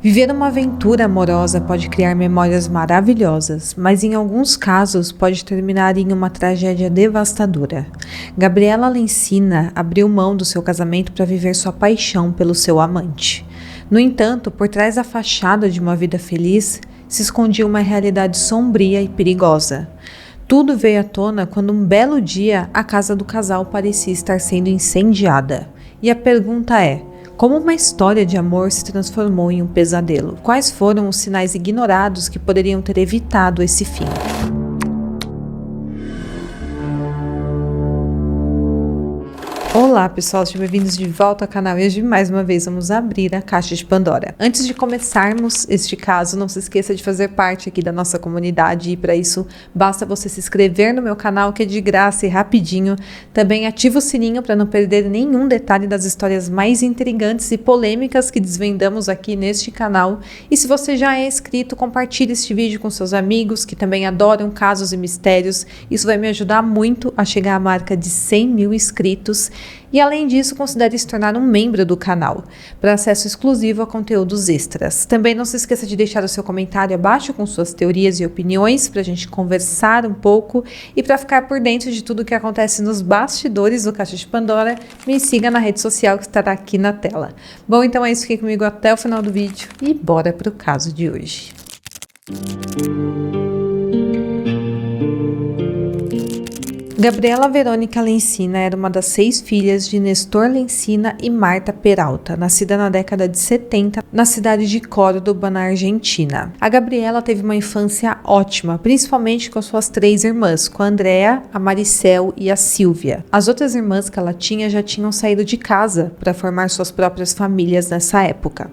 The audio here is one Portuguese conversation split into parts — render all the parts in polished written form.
Viver uma aventura amorosa pode criar memórias maravilhosas, mas em alguns casos pode terminar em uma tragédia devastadora. Gabriela Lencina abriu mão do seu casamento para viver sua paixão pelo seu amante. No entanto, por trás da fachada de uma vida feliz, se escondia uma realidade sombria e perigosa. Tudo veio à tona quando um belo dia a casa do casal parecia estar sendo incendiada. E a pergunta é: como uma história de amor se transformou em um pesadelo? Quais foram os sinais ignorados que poderiam ter evitado esse fim? Olá pessoal, sejam bem-vindos de volta ao canal e hoje mais uma vez vamos abrir a caixa de Pandora. Antes de começarmos este caso, não se esqueça de fazer parte aqui da nossa comunidade e para isso basta você se inscrever no meu canal que é de graça e rapidinho. Também ativa o sininho para não perder nenhum detalhe das histórias mais intrigantes e polêmicas que desvendamos aqui neste canal. E se você já é inscrito, compartilhe este vídeo com seus amigos que também adoram casos e mistérios. Isso vai me ajudar muito a chegar à marca de 100 mil inscritos. E além disso, considere se tornar um membro do canal, para acesso exclusivo a conteúdos extras. Também não se esqueça de deixar o seu comentário abaixo com suas teorias e opiniões, para a gente conversar um pouco. E para ficar por dentro de tudo que acontece nos bastidores do Caixa de Pandora, me siga na rede social que estará aqui na tela. Bom, então é isso, fique comigo até o final do vídeo e bora para o caso de hoje. Gabriela Verônica Lencina era uma das 6 filhas de Nestor Lencina e Marta Peralta, nascida na década de 70, na cidade de Córdoba, na Argentina. A Gabriela teve uma infância ótima, principalmente com suas 3 irmãs, com a Andréa, a Maricel e a Silvia. As outras irmãs que ela tinha já tinham saído de casa para formar suas próprias famílias nessa época.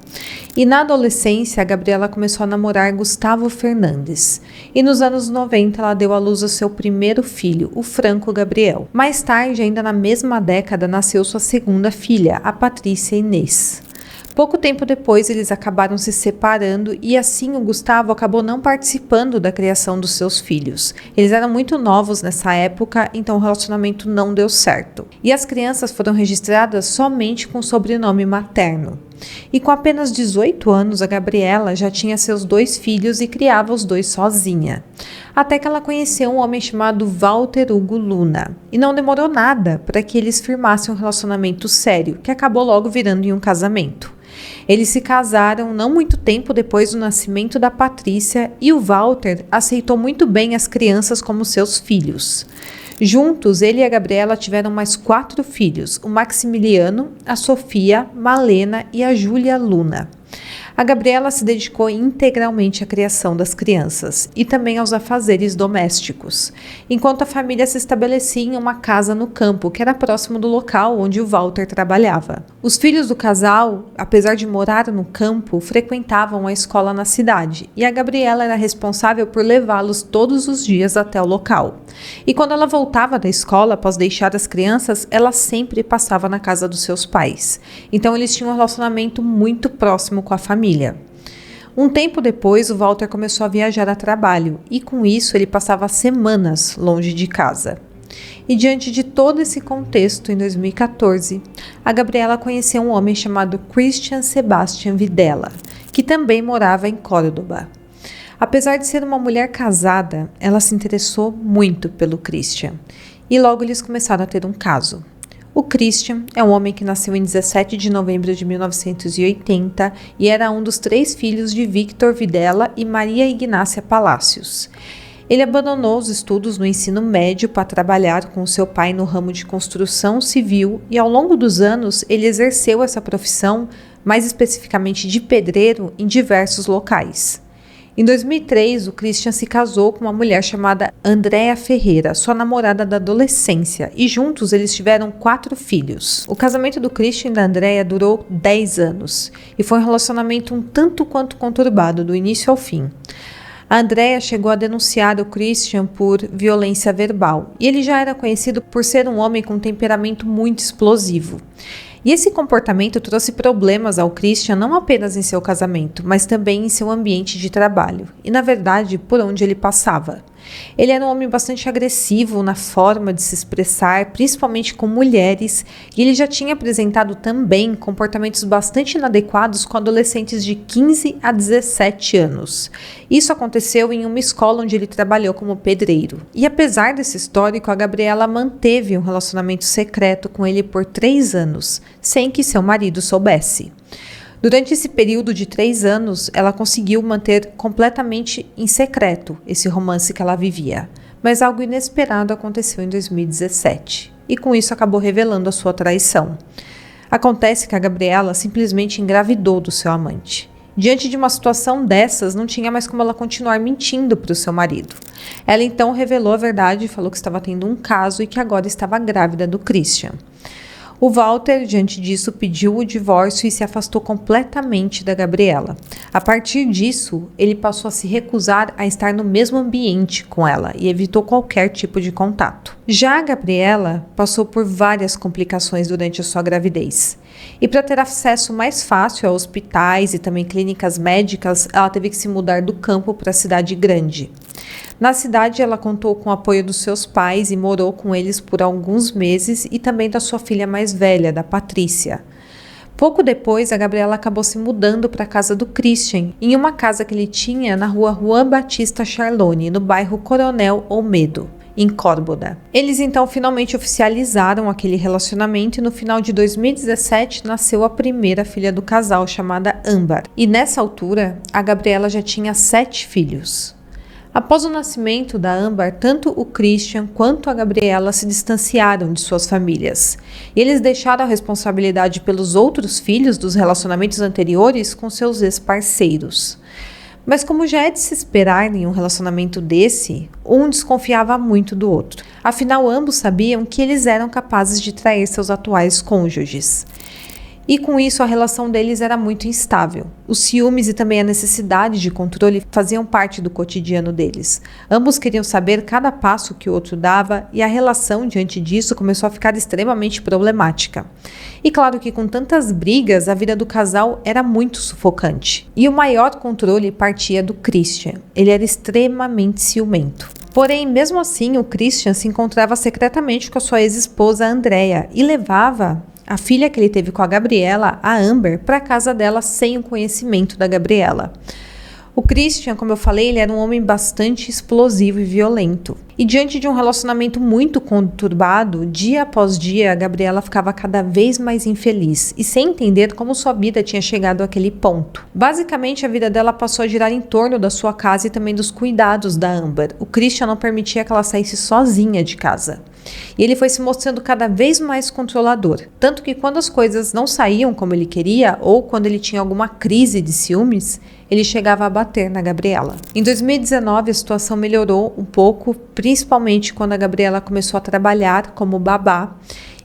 E na adolescência, a Gabriela começou a namorar Gustavo Fernandes. E nos anos 90, ela deu à luz ao seu primeiro filho, o Franco Gabriel. Mais tarde, ainda na mesma década, nasceu sua segunda filha, a Patrícia Inês. Pouco tempo depois, eles acabaram se separando e assim o Gustavo acabou não participando da criação dos seus filhos. Eles eram muito novos nessa época, então o relacionamento não deu certo. E as crianças foram registradas somente com o sobrenome materno. E com apenas 18 anos, a Gabriela já tinha seus 2 filhos e criava os 2 sozinha. Até que ela conheceu um homem chamado Walter Hugo Luna. E não demorou nada para que eles firmassem um relacionamento sério, que acabou logo virando em um casamento. Eles se casaram não muito tempo depois do nascimento da Patrícia e o Walter aceitou muito bem as crianças como seus filhos. Juntos, ele e a Gabriela tiveram mais 4 filhos, o Maximiliano, a Sofia, Malena e a Júlia Luna. A Gabriela se dedicou integralmente à criação das crianças e também aos afazeres domésticos, enquanto a família se estabelecia em uma casa no campo, que era próximo do local onde o Walter trabalhava. Os filhos do casal, apesar de morar no campo, frequentavam a escola na cidade, e a Gabriela era responsável por levá-los todos os dias até o local. E quando ela voltava da escola após deixar as crianças, ela sempre passava na casa dos seus pais. Então eles tinham um relacionamento muito próximo com a família. Um tempo depois, o Walter começou a viajar a trabalho e com isso ele passava semanas longe de casa. E diante de todo esse contexto, em 2014, a Gabriela conheceu um homem chamado Christian Sebastian Videla, que também morava em Córdoba. Apesar de ser uma mulher casada, ela se interessou muito pelo Christian e logo eles começaram a ter um caso. O Christian é um homem que nasceu em 17 de novembro de 1980 e era um dos 3 filhos de Victor Videla e Maria Ignácia Palácios. Ele abandonou os estudos no ensino médio para trabalhar com seu pai no ramo de construção civil e ao longo dos anos ele exerceu essa profissão, mais especificamente de pedreiro, em diversos locais. Em 2003, o Christian se casou com uma mulher chamada Andréa Ferreira, sua namorada da adolescência, e juntos eles tiveram 4 filhos. O casamento do Christian e da Andréa durou 10 anos, e foi um relacionamento um tanto quanto conturbado do início ao fim. A Andréa chegou a denunciar o Christian por violência verbal, e ele já era conhecido por ser um homem com um temperamento muito explosivo. E esse comportamento trouxe problemas ao Christian não apenas em seu casamento, mas também em seu ambiente de trabalho e, na verdade, por onde ele passava. Ele era um homem bastante agressivo na forma de se expressar, principalmente com mulheres, e ele já tinha apresentado também comportamentos bastante inadequados com adolescentes de 15 a 17 anos. Isso aconteceu em uma escola onde ele trabalhou como pedreiro. E apesar desse histórico, a Gabriela manteve um relacionamento secreto com ele por 3 anos, sem que seu marido soubesse. Durante esse período de 3 anos, ela conseguiu manter completamente em secreto esse romance que ela vivia. Mas algo inesperado aconteceu em 2017, e com isso acabou revelando a sua traição. Acontece que a Gabriela simplesmente engravidou do seu amante. Diante de uma situação dessas, não tinha mais como ela continuar mentindo para o seu marido. Ela então revelou a verdade e falou que estava tendo um caso e que agora estava grávida do Christian. O Walter, diante disso, pediu o divórcio e se afastou completamente da Gabriela. A partir disso, ele passou a se recusar a estar no mesmo ambiente com ela e evitou qualquer tipo de contato. Já a Gabriela passou por várias complicações durante a sua gravidez. E para ter acesso mais fácil a hospitais e também clínicas médicas, ela teve que se mudar do campo para a cidade grande. Na cidade, ela contou com o apoio dos seus pais e morou com eles por alguns meses e também da sua filha mais velha, da Patrícia. Pouco depois, a Gabriela acabou se mudando para a casa do Christian, em uma casa que ele tinha na rua Juan Batista Charlone, no bairro Coronel Olmedo, em Córdoba. Eles então finalmente oficializaram aquele relacionamento e no final de 2017 nasceu a primeira filha do casal, chamada Âmbar. E nessa altura, a Gabriela já tinha 7 filhos. Após o nascimento da Âmbar, tanto o Christian quanto a Gabriela se distanciaram de suas famílias. E eles deixaram a responsabilidade pelos outros filhos dos relacionamentos anteriores com seus ex-parceiros. Mas como já é de se esperar em um relacionamento desse, um desconfiava muito do outro. Afinal, ambos sabiam que eles eram capazes de trair seus atuais cônjuges. E com isso a relação deles era muito instável. Os ciúmes e também a necessidade de controle faziam parte do cotidiano deles. Ambos queriam saber cada passo que o outro dava e a relação diante disso começou a ficar extremamente problemática. E claro que com tantas brigas, a vida do casal era muito sufocante. E o maior controle partia do Christian. Ele era extremamente ciumento. Porém, mesmo assim, o Christian se encontrava secretamente com a sua ex-esposa Andrea e levava a filha que ele teve com a Gabriela, a Âmbar, para a casa dela sem o conhecimento da Gabriela. O Christian, como eu falei, ele era um homem bastante explosivo e violento. E diante de um relacionamento muito conturbado, dia após dia, a Gabriela ficava cada vez mais infeliz e sem entender como sua vida tinha chegado àquele ponto. Basicamente, a vida dela passou a girar em torno da sua casa e também dos cuidados da Âmbar. O Christian não permitia que ela saísse sozinha de casa. E ele foi se mostrando cada vez mais controlador, tanto que quando as coisas não saíam como ele queria ou quando ele tinha alguma crise de ciúmes, ele chegava a bater na Gabriela. Em 2019 a situação melhorou um pouco, principalmente quando a Gabriela começou a trabalhar como babá.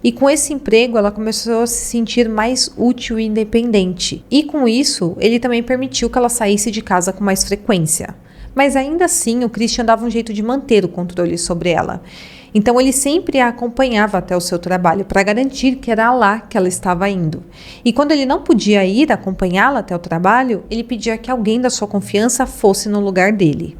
E com esse emprego ela começou a se sentir mais útil e independente. E com isso ele também permitiu que ela saísse de casa com mais frequência. Mas ainda assim o Christian dava um jeito de manter o controle sobre ela. Então ele sempre a acompanhava até o seu trabalho para garantir que era lá que ela estava indo. E quando ele não podia ir acompanhá-la até o trabalho, ele pedia que alguém da sua confiança fosse no lugar dele.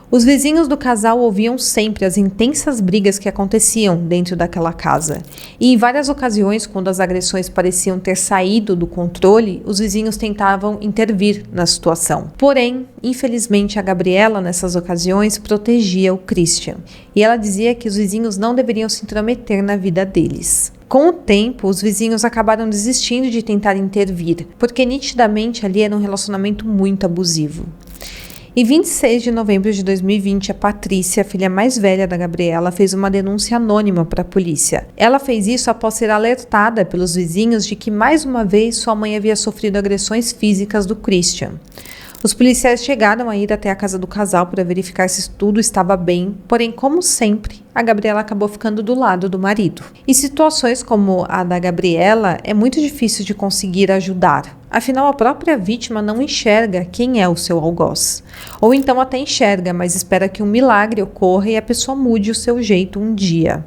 Os vizinhos do casal ouviam sempre as intensas brigas que aconteciam dentro daquela casa. E em várias ocasiões, quando as agressões pareciam ter saído do controle, os vizinhos tentavam intervir na situação. Porém, infelizmente, a Gabriela, nessas ocasiões, protegia o Christian. E ela dizia que os vizinhos não deveriam se intrometer na vida deles. Com o tempo, os vizinhos acabaram desistindo de tentar intervir, porque nitidamente ali era um relacionamento muito abusivo. Em 26 de novembro de 2020, a Patrícia, a filha mais velha da Gabriela, fez uma denúncia anônima para a polícia. Ela fez isso após ser alertada pelos vizinhos de que mais uma vez sua mãe havia sofrido agressões físicas do Christian. Os policiais chegaram a ir até a casa do casal para verificar se tudo estava bem, porém, como sempre, a Gabriela acabou ficando do lado do marido. Em situações como a da Gabriela, é muito difícil de conseguir ajudar. Afinal, a própria vítima não enxerga quem é o seu algoz. Ou então até enxerga, mas espera que um milagre ocorra e a pessoa mude o seu jeito um dia.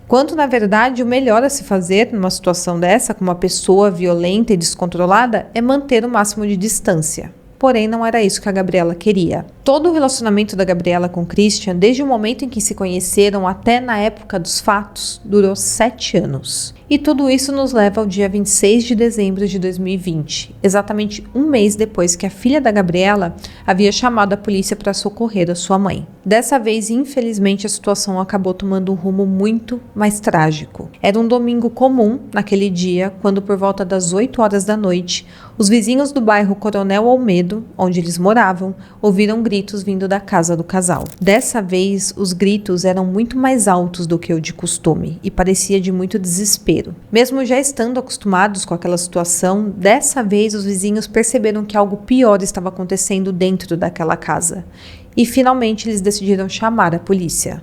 Quando, na verdade, o melhor a se fazer numa situação dessa, com uma pessoa violenta e descontrolada, é manter o máximo de distância. Porém, não era isso que a Gabriela queria. Todo o relacionamento da Gabriela com Christian, desde o momento em que se conheceram até na época dos fatos, durou 7 anos. E tudo isso nos leva ao dia 26 de dezembro de 2020, exatamente um mês depois que a filha da Gabriela havia chamado a polícia para socorrer a sua mãe. Dessa vez, infelizmente, a situação acabou tomando um rumo muito mais trágico. Era um domingo comum naquele dia, quando por volta das 8 horas da noite, os vizinhos do bairro Coronel Almedo, onde eles moravam, ouviram gritos vindo da casa do casal. Dessa vez, os gritos eram muito mais altos do que o de costume e parecia de muito desespero. Mesmo já estando acostumados com aquela situação, dessa vez os vizinhos perceberam que algo pior estava acontecendo dentro daquela casa. E finalmente eles decidiram chamar a polícia.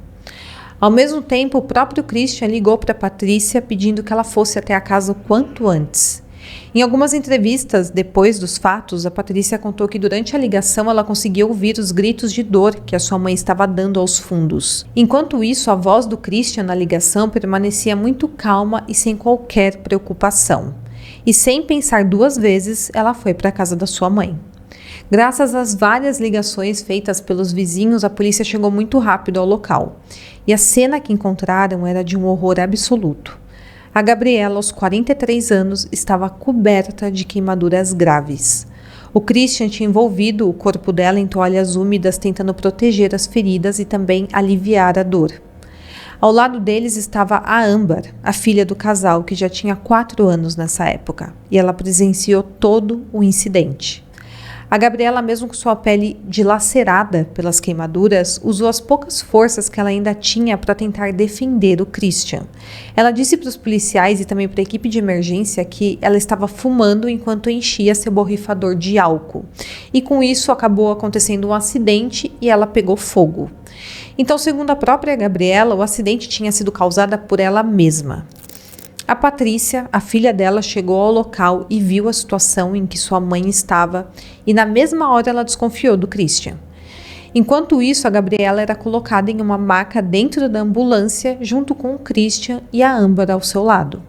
Ao mesmo tempo, o próprio Christian ligou para Patrícia pedindo que ela fosse até a casa o quanto antes. Em algumas entrevistas depois dos fatos, a Patrícia contou que durante a ligação ela conseguiu ouvir os gritos de dor que a sua mãe estava dando aos fundos. Enquanto isso, a voz do Christian na ligação permanecia muito calma e sem qualquer preocupação. E sem pensar 2 vezes, ela foi para a casa da sua mãe. Graças às várias ligações feitas pelos vizinhos, a polícia chegou muito rápido ao local. E a cena que encontraram era de um horror absoluto. A Gabriela, aos 43 anos, estava coberta de queimaduras graves. O Christian tinha envolvido o corpo dela em toalhas úmidas, tentando proteger as feridas e também aliviar a dor. Ao lado deles estava a Amber, a filha do casal, que já tinha 4 anos nessa época, e ela presenciou todo o incidente. A Gabriela, mesmo com sua pele dilacerada pelas queimaduras, usou as poucas forças que ela ainda tinha para tentar defender o Christian. Ela disse para os policiais e também para a equipe de emergência que ela estava fumando enquanto enchia seu borrifador de álcool. E com isso acabou acontecendo um acidente e ela pegou fogo. Então, segundo a própria Gabriela, o acidente tinha sido causado por ela mesma. A Patrícia, a filha dela, chegou ao local e viu a situação em que sua mãe estava e na mesma hora ela desconfiou do Christian. Enquanto isso, a Gabriela era colocada em uma maca dentro da ambulância junto com o Christian e a Amber ao seu lado.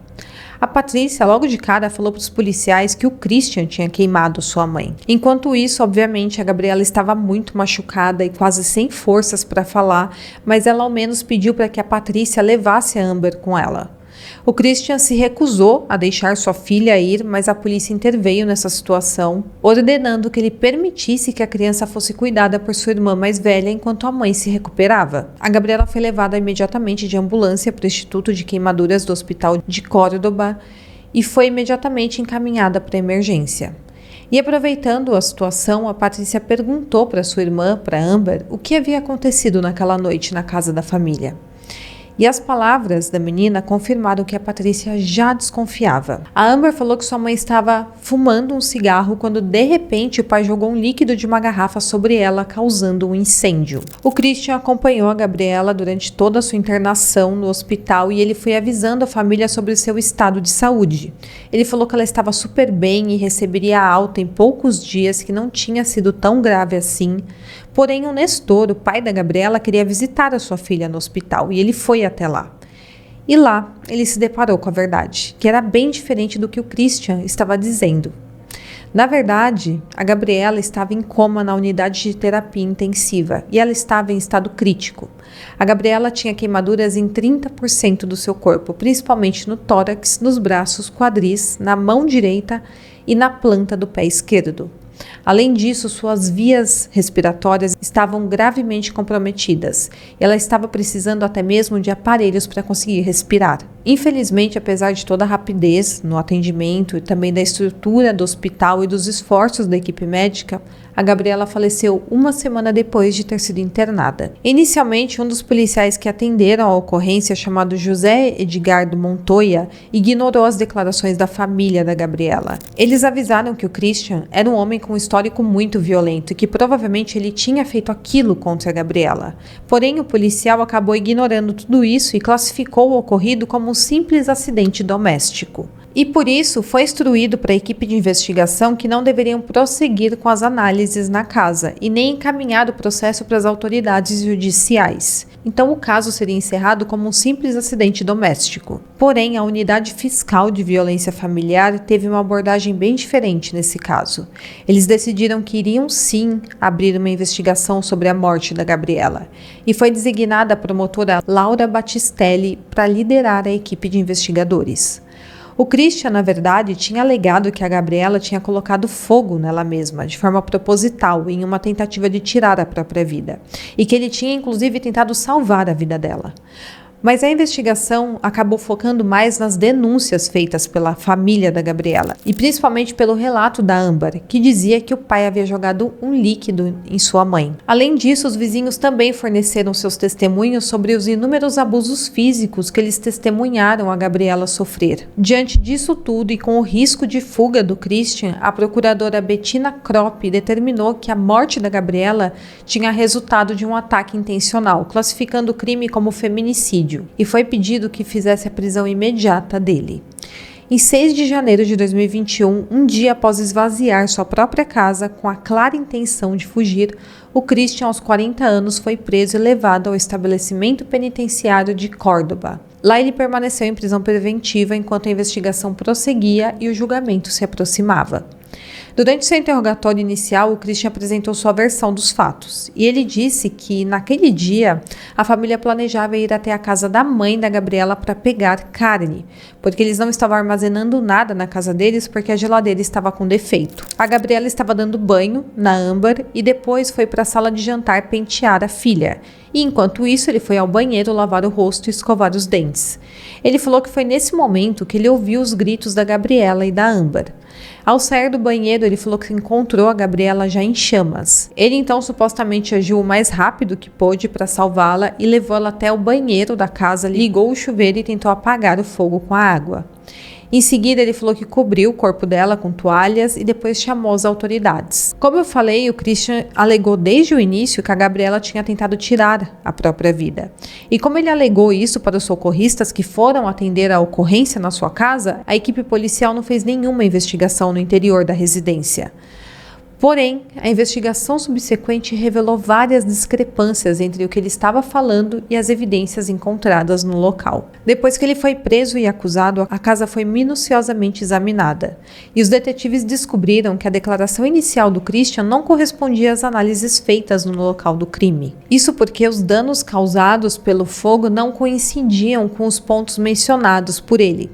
A Patrícia, logo de cara, falou para os policiais que o Christian tinha queimado sua mãe. Enquanto isso, obviamente, a Gabriela estava muito machucada e quase sem forças para falar, mas ela ao menos pediu para que a Patrícia levasse a Amber com ela. O Christian se recusou a deixar sua filha ir, mas a polícia interveio nessa situação, ordenando que ele permitisse que a criança fosse cuidada por sua irmã mais velha enquanto a mãe se recuperava. A Gabriela foi levada imediatamente de ambulância para o Instituto de Queimaduras do Hospital de Córdoba e foi imediatamente encaminhada para a emergência. E aproveitando a situação, a Patrícia perguntou para sua irmã, para Amber, o que havia acontecido naquela noite na casa da família. E as palavras da menina confirmaram que a Patrícia já desconfiava. A Amber falou que sua mãe estava fumando um cigarro quando de repente o pai jogou um líquido de uma garrafa sobre ela, causando um incêndio. O Christian acompanhou a Gabriela durante toda a sua internação no hospital e ele foi avisando a família sobre o seu estado de saúde. Ele falou que ela estava super bem e receberia alta em poucos dias, que não tinha sido tão grave assim. Porém, o Nestor, o pai da Gabriela, queria visitar a sua filha no hospital e ele foi até lá. E lá, ele se deparou com a verdade, que era bem diferente do que o Christian estava dizendo. Na verdade, a Gabriela estava em coma na unidade de terapia intensiva e ela estava em estado crítico. A Gabriela tinha queimaduras em 30% do seu corpo, principalmente no tórax, nos braços, quadris, na mão direita e na planta do pé esquerdo. Além disso, suas vias respiratórias estavam gravemente comprometidas. Ela estava precisando até mesmo de aparelhos para conseguir respirar. Infelizmente, apesar de toda a rapidez no atendimento e também da estrutura do hospital e dos esforços da equipe médica, a Gabriela faleceu 1 semana depois de ter sido internada. Inicialmente, um dos policiais que atenderam a ocorrência, chamado José Edgardo Montoya, ignorou as declarações da família da Gabriela. Eles avisaram que o Christian era um homem com um histórico muito violento e que provavelmente ele tinha feito aquilo contra a Gabriela. Porém, o policial acabou ignorando tudo isso e classificou o ocorrido como um simples acidente doméstico. E por isso foi instruído para a equipe de investigação que não deveriam prosseguir com as análises na casa e nem encaminhar o processo para as autoridades judiciais. Então o caso seria encerrado como um simples acidente doméstico. Porém, a unidade fiscal de violência familiar teve uma abordagem bem diferente nesse caso. Eles decidiram que iriam sim abrir uma investigação sobre a morte da Gabriela, e foi designada a promotora Laura Battistelli para liderar a equipe de investigadores. O Christian, na verdade, tinha alegado que a Gabriela tinha colocado fogo nela mesma, de forma proposital, em uma tentativa de tirar a própria vida, e que ele tinha inclusive tentado salvar a vida dela. Mas a investigação acabou focando mais nas denúncias feitas pela família da Gabriela, e principalmente pelo relato da Amber, que dizia que o pai havia jogado um líquido em sua mãe. Além disso, os vizinhos também forneceram seus testemunhos sobre os inúmeros abusos físicos que eles testemunharam a Gabriela sofrer. Diante disso tudo e com o risco de fuga do Christian, a procuradora Bettina Kropp determinou que a morte da Gabriela tinha resultado de um ataque intencional, classificando o crime como feminicídio, e foi pedido que fizesse a prisão imediata dele. Em 6 de janeiro de 2021, um dia após esvaziar sua própria casa com a clara intenção de fugir, o Christian, aos 40 anos, foi preso e levado ao estabelecimento penitenciário de Córdoba. Lá ele permaneceu em prisão preventiva enquanto a investigação prosseguia e o julgamento se aproximava. Durante seu interrogatório inicial, o Christian apresentou sua versão dos fatos, e ele disse que, naquele dia, a família planejava ir até a casa da mãe da Gabriela para pegar carne, porque eles não estavam armazenando nada na casa deles porque a geladeira estava com defeito. A Gabriela estava dando banho na Amber e depois foi para a sala de jantar pentear a filha, e enquanto isso ele foi ao banheiro lavar o rosto e escovar os dentes. Ele falou que foi nesse momento que ele ouviu os gritos da Gabriela e da Amber. Ao sair do banheiro, ele falou que encontrou a Gabriela já em chamas. Ele então supostamente agiu o mais rápido que pôde para salvá-la e levou ela até o banheiro da casa, ligou o chuveiro e tentou apagar o fogo com a água. Em seguida, ele falou que cobriu o corpo dela com toalhas e depois chamou as autoridades. Como eu falei, o Christian alegou desde o início que a Gabriela tinha tentado tirar a própria vida. E como ele alegou isso para os socorristas que foram atender a ocorrência na sua casa, a equipe policial não fez nenhuma investigação no interior da residência. Porém, a investigação subsequente revelou várias discrepâncias entre o que ele estava falando e as evidências encontradas no local. Depois que ele foi preso e acusado, a casa foi minuciosamente examinada, e os detetives descobriram que a declaração inicial do Christian não correspondia às análises feitas no local do crime. Isso porque os danos causados pelo fogo não coincidiam com os pontos mencionados por ele.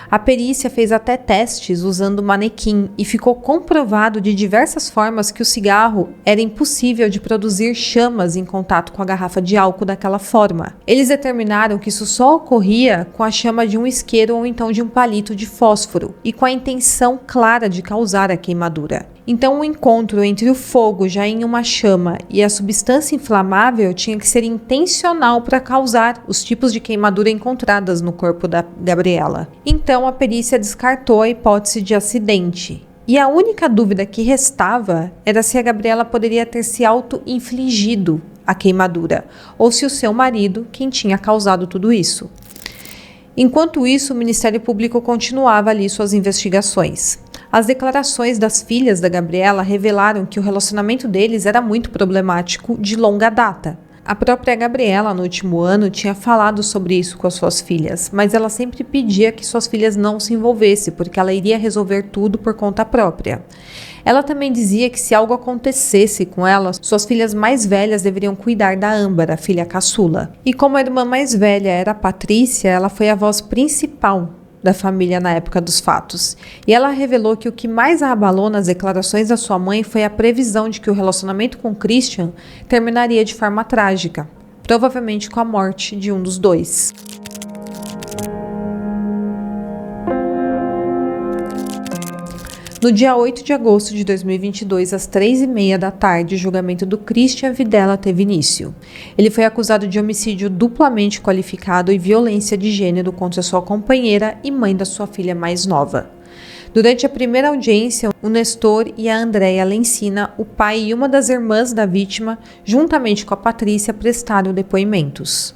A perícia fez até testes usando manequim e ficou comprovado de diversas formas que o cigarro era impossível de produzir chamas em contato com a garrafa de álcool daquela forma. Eles determinaram que isso só ocorria com a chama de um isqueiro ou então de um palito de fósforo e com a intenção clara de causar a queimadura. Então, o encontro entre o fogo já em uma chama e a substância inflamável tinha que ser intencional para causar os tipos de queimadura encontradas no corpo da Gabriela. Então, a perícia descartou a hipótese de acidente. E a única dúvida que restava era se a Gabriela poderia ter se auto-infligido a queimadura, ou se o seu marido quem tinha causado tudo isso. Enquanto isso, o Ministério Público continuava ali suas investigações. As declarações das filhas da Gabriela revelaram que o relacionamento deles era muito problemático de longa data. A própria Gabriela, no último ano, tinha falado sobre isso com as suas filhas, mas ela sempre pedia que suas filhas não se envolvessem, porque ela iria resolver tudo por conta própria. Ela também dizia que se algo acontecesse com ela, suas filhas mais velhas deveriam cuidar da Amber, a filha caçula. E como a irmã mais velha era a Patrícia, ela foi a voz principal da família na época dos fatos. E ela revelou que o que mais a abalou nas declarações da sua mãe foi a previsão de que o relacionamento com Christian terminaria de forma trágica, provavelmente com a morte de um dos dois. No dia 8 de agosto de 2022, às 3h30 da tarde, o julgamento do Christian Videla teve início. Ele foi acusado de homicídio duplamente qualificado e violência de gênero contra sua companheira e mãe da sua filha mais nova. Durante a primeira audiência, o Nestor e a Andréia Lencina, o pai e uma das irmãs da vítima, juntamente com a Patrícia, prestaram depoimentos.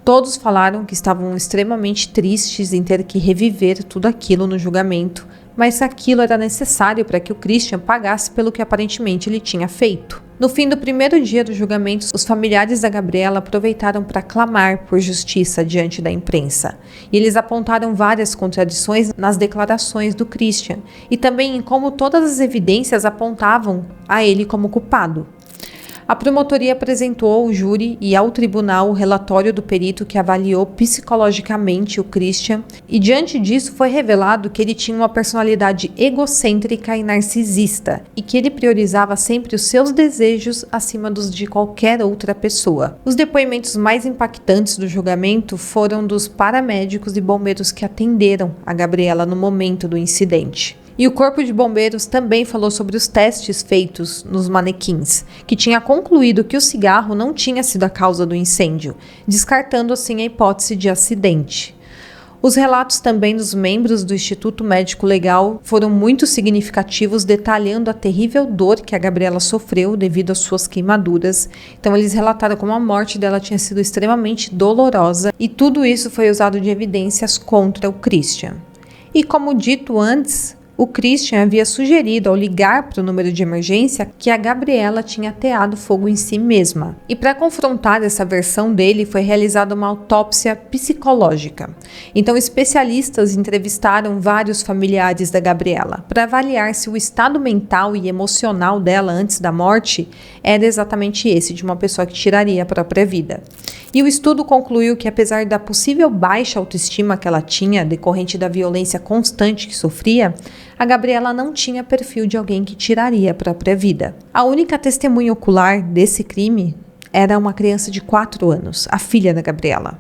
Todos falaram que estavam extremamente tristes em ter que reviver tudo aquilo no julgamento, mas aquilo era necessário para que o Christian pagasse pelo que aparentemente ele tinha feito. No fim do primeiro dia do julgamento, os familiares da Gabriela aproveitaram para clamar por justiça diante da imprensa. E eles apontaram várias contradições nas declarações do Christian e também em como todas as evidências apontavam a ele como culpado. A promotoria apresentou ao júri e ao tribunal o relatório do perito que avaliou psicologicamente o Christian e diante disso foi revelado que ele tinha uma personalidade egocêntrica e narcisista e que ele priorizava sempre os seus desejos acima dos de qualquer outra pessoa. Os depoimentos mais impactantes do julgamento foram dos paramédicos e bombeiros que atenderam a Gabriela no momento do incidente. E o Corpo de Bombeiros também falou sobre os testes feitos nos manequins, que tinha concluído que o cigarro não tinha sido a causa do incêndio, descartando assim a hipótese de acidente. Os relatos também dos membros do Instituto Médico Legal foram muito significativos, detalhando a terrível dor que a Gabriela sofreu devido às suas queimaduras. Então eles relataram como a morte dela tinha sido extremamente dolorosa e tudo isso foi usado de evidências contra o Christian. E como dito antes, o Christian havia sugerido ao ligar para o número de emergência que a Gabriela tinha ateado fogo em si mesma. E para confrontar essa versão dele, foi realizada uma autópsia psicológica. Então, especialistas entrevistaram vários familiares da Gabriela para avaliar se o estado mental e emocional dela antes da morte era exatamente esse, de uma pessoa que tiraria a própria vida. E o estudo concluiu que, apesar da possível baixa autoestima que ela tinha, decorrente da violência constante que sofria, a Gabriela não tinha perfil de alguém que tiraria a própria vida. A única testemunha ocular desse crime era uma criança de 4 anos, a filha da Gabriela.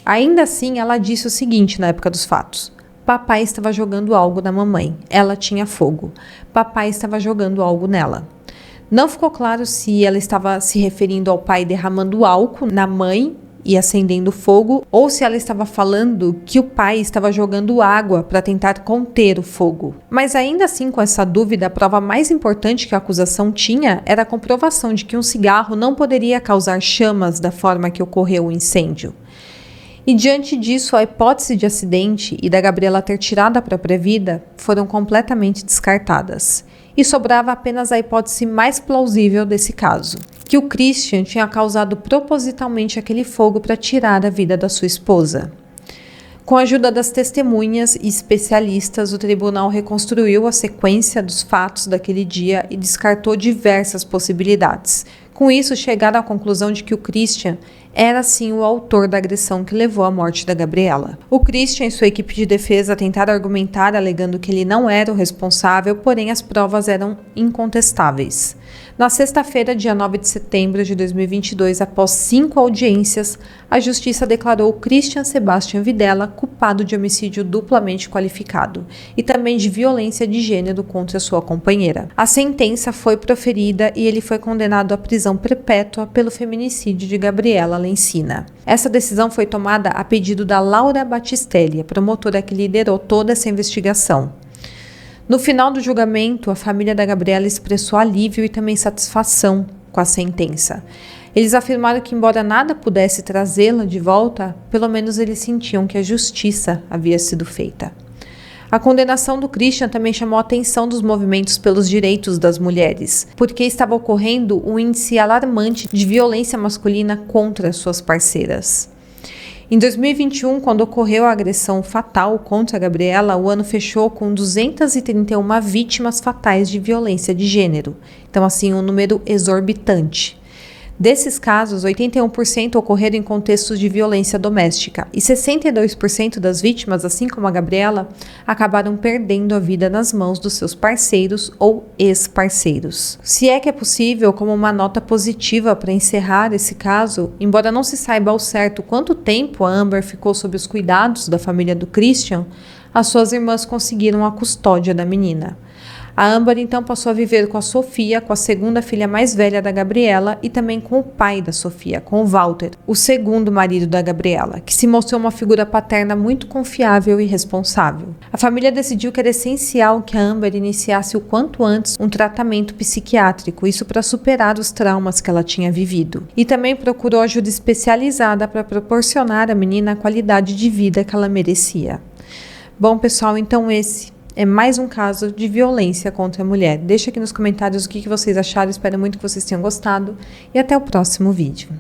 Ainda assim, ela disse o seguinte na época dos fatos: papai estava jogando algo na mamãe, ela tinha fogo, papai estava jogando algo nela. Não ficou claro se ela estava se referindo ao pai derramando álcool na mãe e acendendo fogo, ou se ela estava falando que o pai estava jogando água para tentar conter o fogo. Mas ainda assim, com essa dúvida, a prova mais importante que a acusação tinha era a comprovação de que um cigarro não poderia causar chamas da forma que ocorreu o incêndio. E diante disso, a hipótese de acidente e da Gabriela ter tirado a própria vida foram completamente descartadas. E sobrava apenas a hipótese mais plausível desse caso, que o Christian tinha causado propositalmente aquele fogo para tirar a vida da sua esposa. Com a ajuda das testemunhas e especialistas, o tribunal reconstruiu a sequência dos fatos daquele dia e descartou diversas possibilidades. Com isso, chegaram à conclusão de que o Christian era sim o autor da agressão que levou à morte da Gabriela. O Christian e sua equipe de defesa tentaram argumentar alegando que ele não era o responsável, porém as provas eram incontestáveis. Na sexta-feira, dia 9 de setembro de 2022, após 5 audiências, a Justiça declarou Christian Sebastian Videla culpado de homicídio duplamente qualificado e também de violência de gênero contra sua companheira. A sentença foi proferida e ele foi condenado à prisão perpétua pelo feminicídio de Gabriela Lencina. Essa decisão foi tomada a pedido da Laura Battistelli, a promotora que liderou toda essa investigação. No final do julgamento, a família da Gabriela expressou alívio e também satisfação com a sentença. Eles afirmaram que, embora nada pudesse trazê-la de volta, pelo menos eles sentiam que a justiça havia sido feita. A condenação do Christian também chamou a atenção dos movimentos pelos direitos das mulheres, porque estava ocorrendo um índice alarmante de violência masculina contra suas parceiras. Em 2021, quando ocorreu a agressão fatal contra a Gabriela, o ano fechou com 231 vítimas fatais de violência de gênero. Então, assim, um número exorbitante. Desses casos, 81% ocorreram em contextos de violência doméstica e 62% das vítimas, assim como a Gabriela, acabaram perdendo a vida nas mãos dos seus parceiros ou ex-parceiros. Se é que é possível, como uma nota positiva para encerrar esse caso, embora não se saiba ao certo quanto tempo a Amber ficou sob os cuidados da família do Christian, as suas irmãs conseguiram a custódia da menina. A Amber então passou a viver com a Sofia, com a segunda filha mais velha da Gabriela e também com o pai da Sofia, com o Walter, o segundo marido da Gabriela, que se mostrou uma figura paterna muito confiável e responsável. A família decidiu que era essencial que a Amber iniciasse o quanto antes um tratamento psiquiátrico, isso para superar os traumas que ela tinha vivido. E também procurou ajuda especializada para proporcionar à menina a qualidade de vida que ela merecia. Bom, pessoal, então esse é mais um caso de violência contra a mulher. Deixa aqui nos comentários o que vocês acharam, espero muito que vocês tenham gostado e até o próximo vídeo.